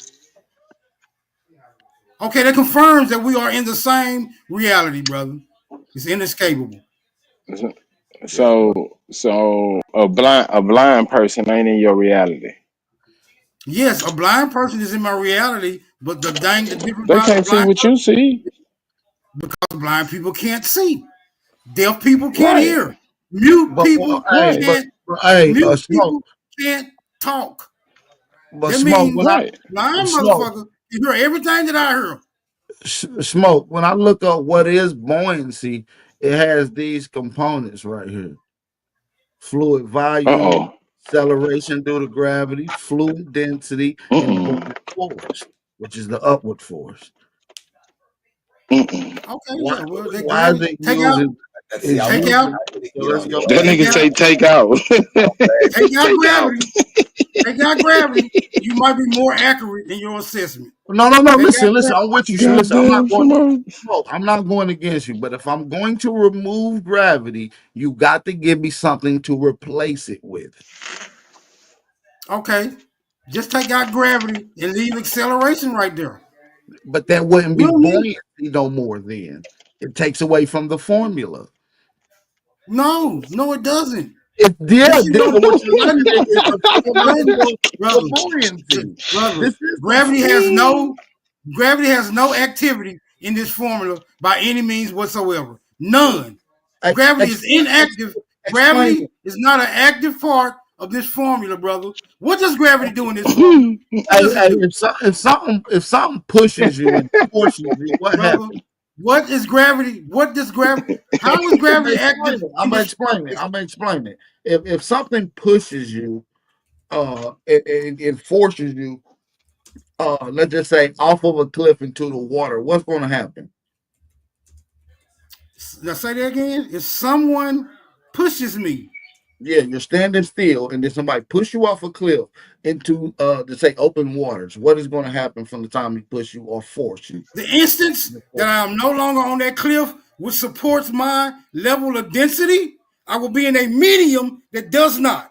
Okay, that confirms that we are in the same reality, brother. It's inescapable. So a blind person ain't in your reality. Yes, a blind person is in my reality, but the difference They about a can't see blind what you see. because blind people can't see. Deaf people can't Right. hear. Mute people Right. Smoke. can't talk. But That Smoke, means when I Right. blind Smoke, motherfucker can hear everything that I hear. Smoke, when I look up what is buoyancy, it has these components right here: fluid volume, Uh-oh. acceleration due to gravity, fluid density, and buoyant force, which is the upward force. Okay, yeah. Well, that Why is gravity it take out. using? See, I Take wouldn't out. So let's go. That Take nigga out. say take out. Take out Take out. gravity. Take out gravity. You might be more accurate in your assessment. No. Take out Listen. gravity. I'm with you. Listen, Goddamn, Smoke. I'm not going against you. But if I'm going to remove gravity, you got to give me something to replace it with. Okay, just take out gravity and leave acceleration right there. But that wouldn't be We don't need. buoyancy no more. Then it takes away from the formula. No, it doesn't. What you're It looking at is the doesn't, formula for brother. buoyancy. Brother, This is gravity has no activity in this formula by any means whatsoever. None. Gravity is inactive. Gravity is not an active part of this formula, brother. What does gravity do in this formula? If something pushes you and forces you, what happens? What is gravity? What does gravity? How is gravity active? I'm gonna explain it. if something pushes you, it forces you, let's just say off of a cliff into the water, what's going to happen? Now say that again. If someone pushes me, Yeah, you're standing still, and then somebody push you off a cliff into to say open waters. What is going to happen from the time he push you or force you? the instance that I am no longer on that cliff, which supports my level of density, I will be in a medium that does not.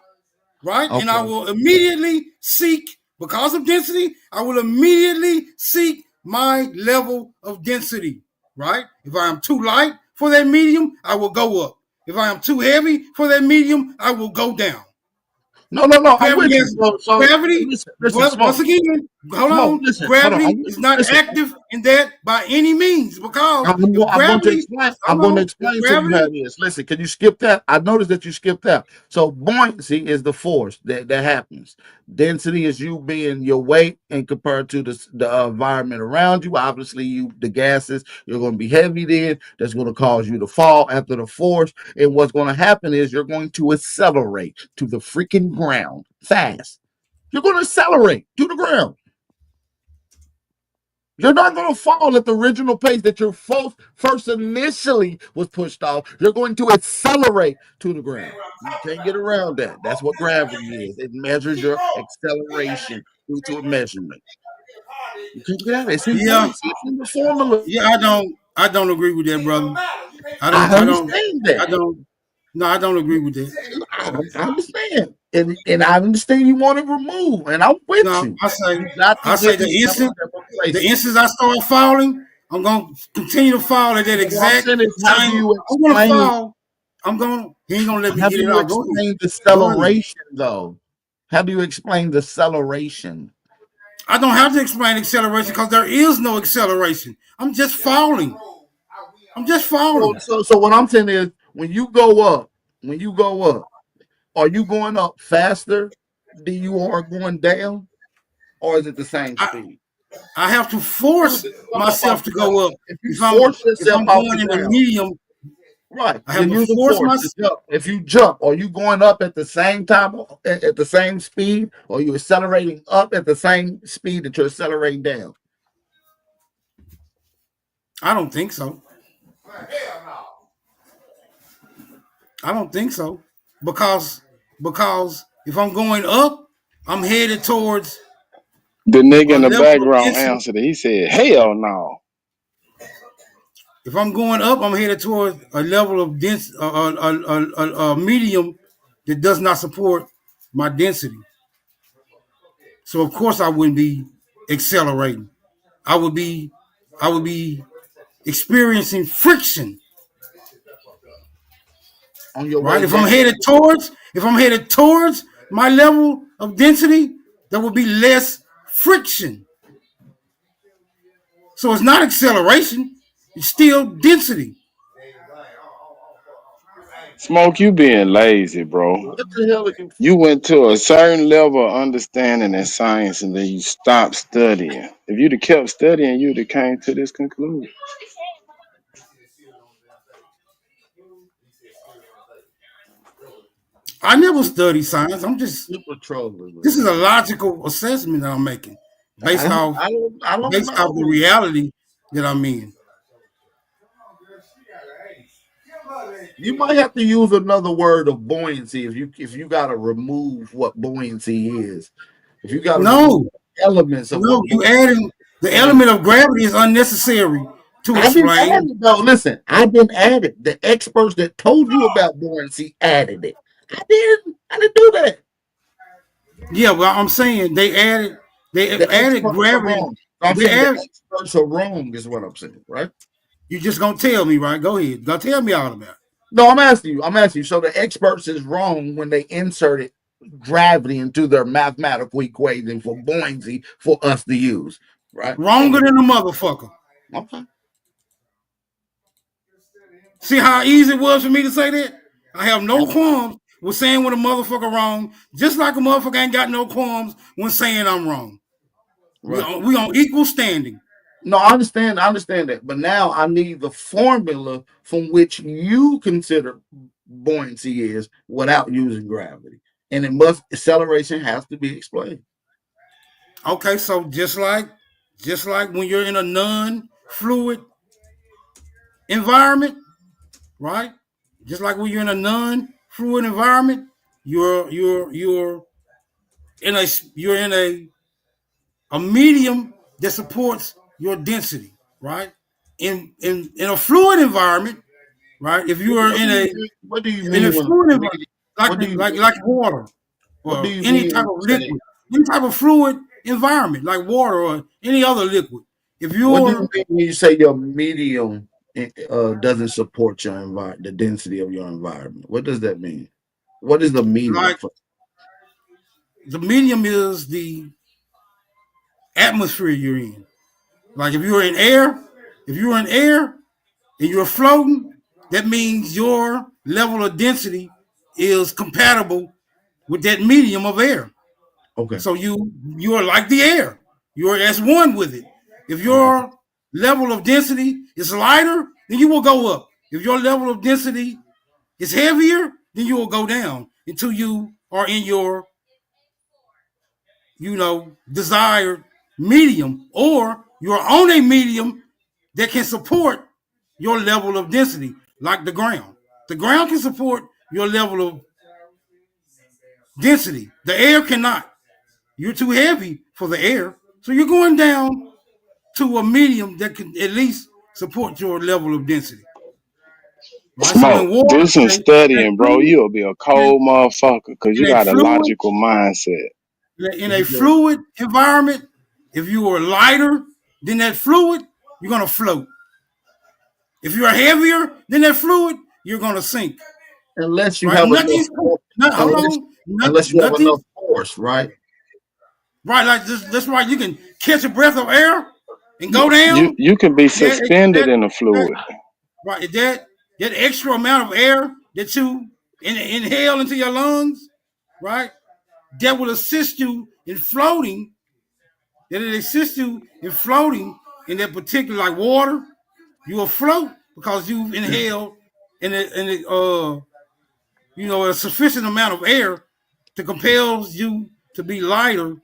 Right? Okay. And I will immediately seek, because of density, I will immediately seek my level of density. Right? If I am too light for that medium, I will go up. If I am too heavy for that medium, I will go down. No, I'm with you. So Gravity, listen, once again, hold on. Listen, Gravity is not active in that by any means, because I'm going to gravity, explain. I'm going to explain to you how it is. Listen, can you skip that? I noticed that you skipped that. So buoyancy is the force that happens. Density is you being your weight and compared to the environment around you. Obviously, the gases, you're going to be heavy then. That's going to cause you to fall after the force. And what's going to happen is you're going to accelerate to the freaking ground fast. You're going to accelerate to the ground. You're not going to fall at the original pace that your first initially was pushed off. You're going to accelerate to the ground. You can't get around that. That's what gravity is. It measures your acceleration due to a measurement. You can't get out of it. It's in points. It's in the formula. Yeah, I don't agree with that, brother. I understand that. I don't agree with that. I understand. And I understand you want to remove, and I'm with you. I say the instant I start falling, I'm gonna continue to fall at that exact time. I'm gonna fall. He ain't gonna let me get it out. How do you explain the acceleration, though? How do you explain the acceleration? I don't have to explain acceleration because there is no acceleration. I'm just falling. So what I'm saying is, when you go up, are you going up faster than you are going down, or is it the same speed? I have to force myself to go up. If you force yourself if I'm going in a medium, right? I have to force myself. If you jump, are you going up at the same time, at the same speed, or are you accelerating up at the same speed that you're accelerating down? I don't think so. I don't think so. Because if I'm going up, I'm headed towards the nigga in the background answered it. He said, hell no. If I'm going up, I'm headed towards a level of a medium that does not support my density. So of course I wouldn't be accelerating. I would be experiencing friction. On your right? If I'm headed towards my level of density, there will be less friction. So it's not acceleration, it's still density. Smoke, you being lazy, bro. What the hell are you went to a certain level of understanding in science and then you stopped studying. If you'd have kept studying, you'd have came to this conclusion. I never studied science. I'm just super trolling. This is a logical assessment that I'm making based off the reality that I'm in. You might have to use another word of buoyancy if you got to remove what buoyancy is. If you got remove elements of you adding the element of gravity is unnecessary to explain. Listen, I didn't add it. The experts that told you about buoyancy added it. I didn't do that. Yeah, well, I'm saying they added gravity. The experts are wrong, is what I'm saying, right? You just gonna tell me, right? Go ahead. Go tell me all about it. No, I'm asking you. So the experts is wrong when they inserted gravity into their mathematical equation for buoyancy for us to use, right? Wronger than a motherfucker. Okay. See how easy it was for me to say that? I have no qualms with saying when a motherfucker wrong, just like a motherfucker ain't got no qualms when saying I'm wrong. Right. We on equal standing. No, I understand that. But now I need the formula from which you consider buoyancy is without using gravity. And acceleration has to be explained. Okay, so just like when you're in a non-fluid environment, right? Just like when you're in a non-fluid environment, you're in a medium that supports your density, right? In a fluid environment, right? If you are What do you in a mean when fluid environment, what do you like water what do or you any mean type when of you say liquid, any type of fluid environment like water or any other liquid. If what do you you're mean when you say your medium doesn't support your environment, the density of your environment? What does that mean? What is the medium like for? the medium is the atmosphere you're in. Like if you're in air and you're floating, that means your level of density is compatible with that medium of air. Okay. So you are like the air. You're as one with it. If Okay. your level of density is lighter, then you will go up. If your level of density is heavier, then you will go down until you are in your, desired medium, or you're on a medium that can support your level of density, like the ground. The ground can support your level of density. The air cannot. You're too heavy for the air. So you're going down to a medium that can at least support your level of density. Right? So Smoke. in water, This is studying, bro. You'll be a cold motherfucker because you in a got a fluid, logical mindset. in a fluid environment, if you are lighter than that fluid, you're gonna float. If you're heavier than that fluid, you're gonna sink. Unless you Right? have enough Nothing's hold unless on. unless you have Nothing. enough force, right? Right, like this. That's why you can catch a breath of air and You go down. you can be That, suspended that, in the that fluid. right, that extra amount of air that you inhale into your lungs, right? That will assist you in floating. That it assists you in floating in that particular, like water. You will float because you've inhaled a sufficient amount of air to compel you to be lighter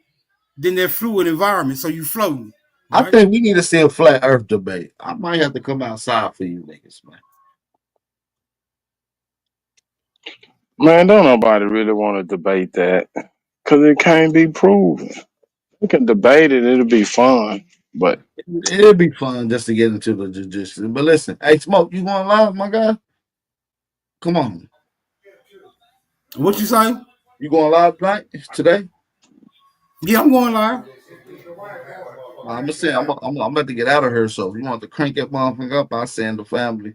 than that fluid environment. So you floating, I right? think we need to see a flat earth debate. I might have to come outside for you niggas, man. Man, don't nobody really want to debate that because it can't be proven. We can debate it; it'll be fun. But It'd be fun just to get into the judicial. But listen, hey Smoke, you going live, my guy? Come on. What you say? You going live tonight? Today? Yeah, I'm going live. I'm gonna say I'm about to get out of here. So if you want to crank that motherfucker up, I'll send the family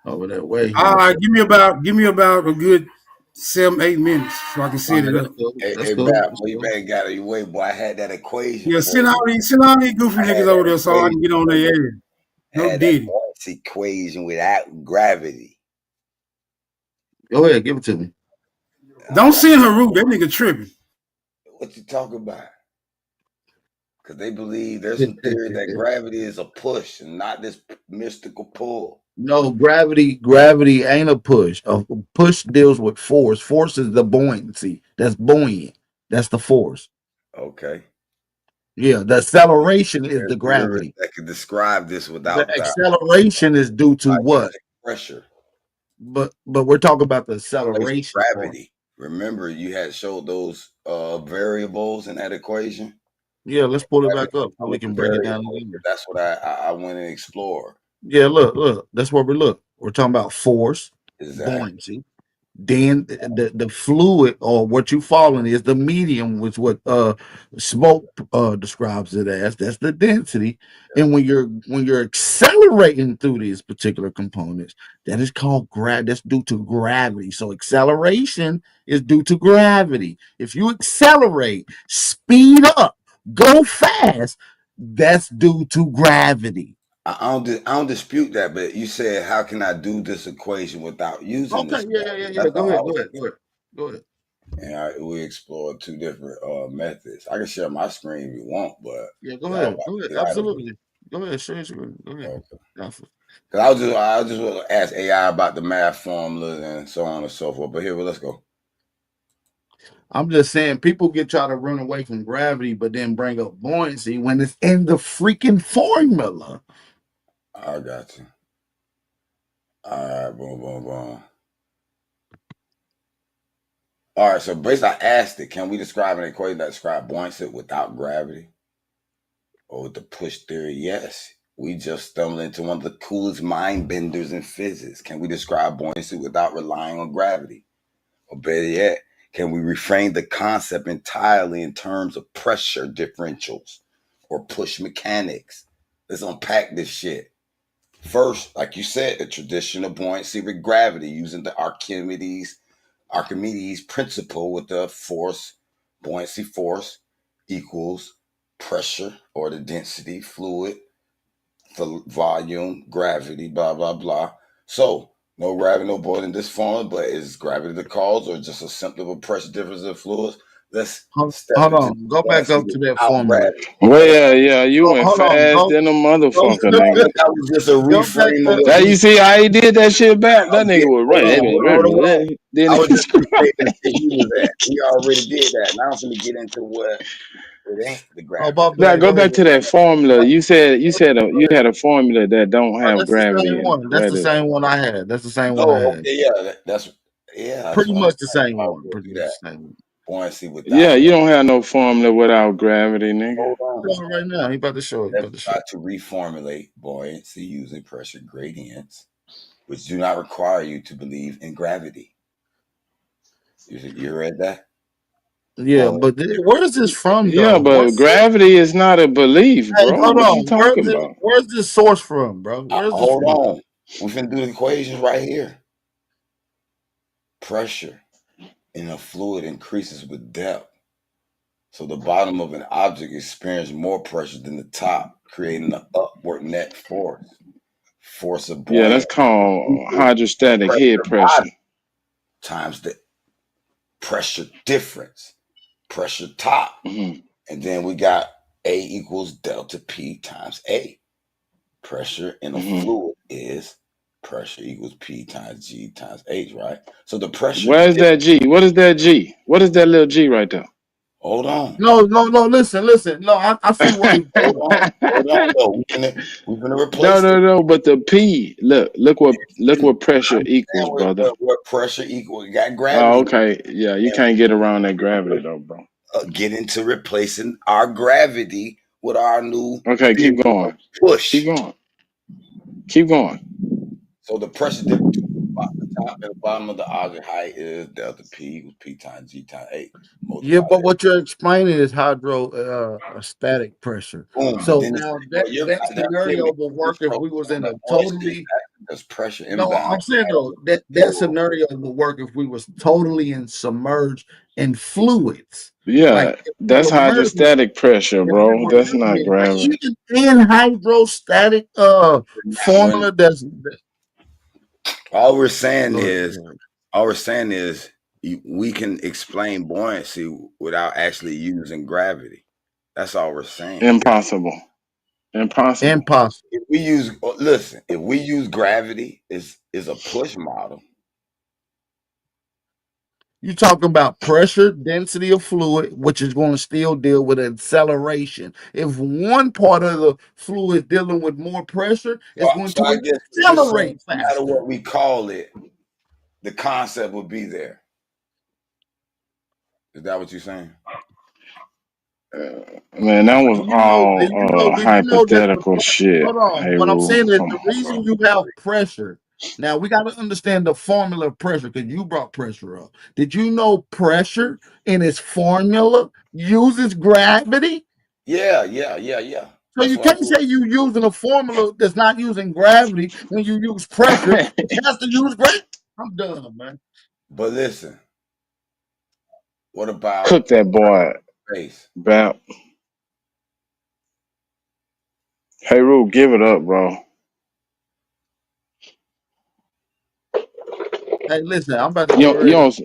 over that way. Give me about a good 7-8 minutes so I can All set right, it that's up. cool. Hey, That's hey, cool. Bap, That's boy, you cool. better get out of your way, boy. I had that equation Yeah, for you. send all these goofy I niggas had over there that so I can equation get on for their you. air. I No had that diddy. Lorentz equation without gravity. Go ahead, give it to me. Don't send Haru. That nigga tripping. What you talking about? Because they believe there's some theory that gravity is a push and not this mystical pull. No, gravity ain't a push. A push deals with force. Force is the buoyancy. That's buoyant. That's the force. Okay. Yeah, the acceleration is There's the theorists gravity. that can describe this The without the acceleration is due to what? kinetic pressure. But we're talking about the Place acceleration part. gravity. Remember, you had showed those variables in that equation. Yeah, let's pull it back Gravity up is so one we of the can break it down variables. again. That's what I went and explored. Yeah, look. That's where we look. We're talking about force, Exactly. buoyancy. Then the fluid or what you fall in is the medium, which what Smoke describes it as. That's the density. And when you're accelerating through these particular components, that is called that's due to gravity. So acceleration is due to gravity. If you accelerate, speed up, go fast, that's due to gravity. I don't dispute that, but you said, how can I do this equation without using Okay, this yeah. gravity? That's Go all I ahead, was saying. go ahead. And we explored two different methods. I can share my screen if you want, but Yeah, go y'all ahead. about Go to ahead. get out of Absolutely. Go ahead. Share your screen. Go ahead. here. Okay. Alpha. Because I was just want to ask AI about the math formulas and so on and so forth. But here, well, let's go. I'm just saying, people get try to run away from gravity, but then bring up buoyancy when it's in the freaking formula. I got you. All right, boom, boom, boom. All right, so basically, I asked it, can we describe an equation that describes buoyancy without gravity? Or with the push theory? Yes. We just stumbled into one of the coolest mind benders in physics. Can we describe buoyancy without relying on gravity? Or better yet, can we reframe the concept entirely in terms of pressure differentials or push mechanics? Let's unpack this shit. First, like you said, the traditional buoyancy with gravity using the Archimedes principle with the force, buoyancy force equals pressure or the density, fluid, the volume, gravity, blah, blah, blah. So, no gravity, no buoyancy in this form, but is gravity the cause or just a simple pressure difference in fluids? Let's step Hold into on, go back buoyancy up to that without formula. gravity. Well, yeah, you went Hold on, fast than a go, motherfucker, No, nigga. that was just a go back reframe of to. what That we. you see how he did that shit back? That nigga was Hold on, hold on, hold on. running. Then I was just restating the shit he was at. He already did that. Now I'm going to get into what it ain't the Oh, gravity. Bob, now go go ahead. back to that formula. You said you had a formula that don't have That's the gravity same in it. one. That's What the is it? same one I had. That's the same one I No, had. okay, yeah, that's Pretty what I'm much the saying. same I'll one. go Pretty through much that. the same one. Buoyancy without Yeah, you gravity. don't have no formula without gravity, nigga. Hold on. Show it right now. He about to show it. He Let's about to show try it. to reformulate buoyancy using pressure gradients, which do not require you to believe in gravity. You read that? Yeah, Buoyancy. but where is this from, Yeah, though? but gravity is not a belief, Hey, bro. hold What you on. talking about? Where's this source from, bro? Where's this Hold from? on. We can do the equations right here. Pressure in a fluid increases with depth. So the bottom of an object experiences more pressure than the top, creating an upward net force. Force of Yeah, that's buoyancy called equals hydrostatic head pressure pressure. bottom times the pressure difference, pressure top. Hmm. And then we got A equals delta P times A. Pressure in a Hmm. fluid is pressure equals P times G times H, right? So the pressure Where's difference. that G? What is that G? What is that little G right there? Hold on. No. Listen. No, I see where he's Hold going. on. Hold on. No, we're gonna replace it. No. But the P, look what pressure I'm equals, saying brother. what pressure equals. You got Oh, gravity. okay. Yeah, you can't get around that gravity though, bro. Get into replacing our gravity with our new Okay, keep theory of going. push. Keep going. Keep going. So the pressure difference between the top and the bottom of the object height is delta P equals P times G times 8 Yeah, multiplied. but what you're explaining is static pressure. Boom. So Then it's now well, you're that now hear me. scenario will You're work if we focused was on in the a buoyancy totally. because pressure No, inbound. I'm saying though that scenario will work if we was totally submerged in fluids. Like Yeah, if we that's were merging, hydrostatic pressure, if we bro. were That's not merging, but gravity. even in hydrostatic When formula, that's all we're saying go ahead. is we can explain buoyancy without actually using gravity. That's all we're saying. Impossible. Impossible. Impossible. If we use listen, if we use gravity is a push model. You talking about pressure, density of fluid, which is going to still deal with acceleration. If one part of the fluid is dealing with more pressure, So, it's going so I to guess what you're saying, accelerate no matter faster. what we call it, the concept would be there. Is that what you're saying? Man, that was all Do you know that hypothetical shit. hold on. Hey, What I'm Rule. saying is Come the on, reason bro. you have pressure. Now we got to understand the formula of pressure because you brought pressure up. Did you know pressure in its formula uses gravity? Yeah. So That's you what I can't mean. say you using a formula that's not using gravity when you use pressure, which has to use gravity. I'm done, man. But listen, what about Cook that boy, space? Bap. Hey, Rule, give it up, bro. Hey, listen, I'm about to get You ready. don't.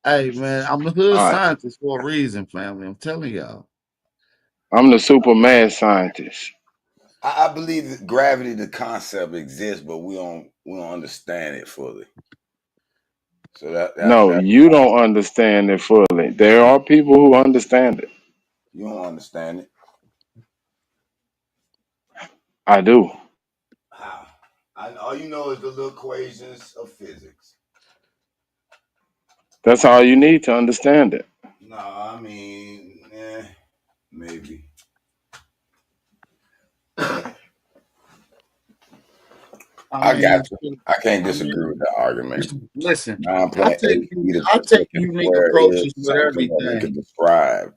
Hey, man, I'm a hood All right. scientist for a reason, family. I'm telling y'all. I'm the super mad scientist. I believe that gravity, the concept exists, but we don't understand it fully. So that's No, you don't understand it fully. There are people who understand it. you don't understand it. I do. How? All you know is the little equations of physics. That's all you need to understand it. No, I mean, maybe. I got you. I can't disagree with that argument. Listen, I'm playing 8 feet of I take second unique square approaches is with something that they everything. can describe.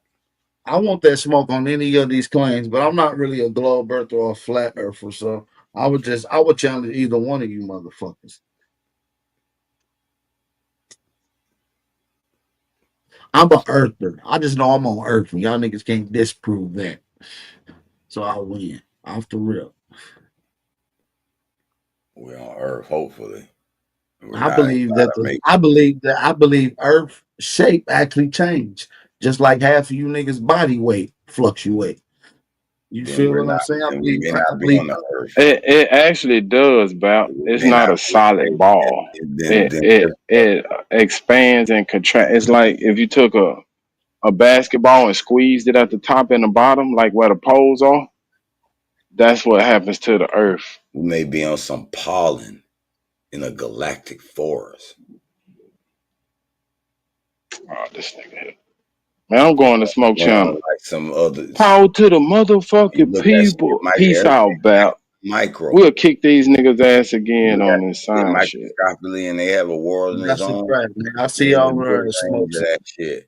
I want that smoke on any of these claims, but I'm not really a globe earther or a flat earther, so I would challenge either one of you motherfuckers. I'm an earther. I just know I'm on earth. Y'all niggas can't disprove that. So I win. Off the rip. We're on Earth, hopefully. I believe Earth shape actually changed. Just like half of you niggas' body weight fluctuate. You feel what I'm saying? I believe on the Earth. It actually does, Bout. It's not a solid ball. It expands and contracts. It's like if you took a basketball and squeezed it at the top and the bottom, like where the poles are. That's what happens to the Earth. We may be on some pollen in a galactic forest. Oh, this nigga here. Man, I'm going to Smoke Channel. Like some other power to the motherfucking people. Peace out, Bout. Micro. We'll kick these niggas ass again on this side shit. Microscopically, and they have a world in its own. Right, man. I see y'all Smoke. That shit.